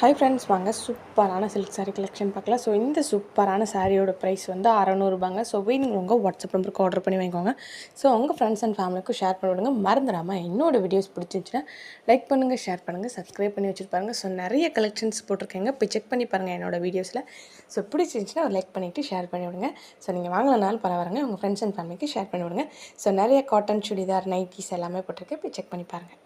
Hi friends, வாங்க சூப்பரான silk sari collection பார்க்கலாம். ஸோ இந்த சூப்பரான சாரியோட ப்ரைஸ் வந்து 600 ஸோ வேணுங்கிறவங்க வாட்ஸ்அப் நம்பருக்கு ஆர்டர் பண்ணி வாங்கிக்கோங்க. ஸோ உங்கள் ஃப்ரெண்ட்ஸ் அண்ட் ஃபேமிலிக்கும் ஷேர் பண்ணி விடுங்க. மறந்துடாமல் என்னோடய வீடியோஸ் பிடிச்சிருந்துச்சுன்னா லைக் பண்ணுங்கள், ஷேர் பண்ணுங்கள், சப்ஸ்கிரைப் பண்ணி வச்சுருப்பாருங்க. ஸோ நிறைய கலெக்ஷன்ஸ் போட்டிருக்கேங்க, போய் செக் பண்ணி பாருங்கள் என்னோடய வீடியோஸில். ஸோ பிடிச்சிருந்துச்சுன்னா ஒரு லைக் பண்ணிவிட்டு ஷேர் பண்ணி விடுங்க. ஸோ நீங்கள் வாங்கினாலும் பரவாயில்லைங்க, உங்கள் ஃப்ரெண்ட்ஸ் அண்ட் ஃபேமிலிக்கு ஷேர் பண்ணி விடுங்க. ஸோ நிறைய காட்டன் சுடிதார் நைட்டிஸ் எல்லாமே போட்டிருக்கேன், போய் செக் பண்ணி பாருங்கள்.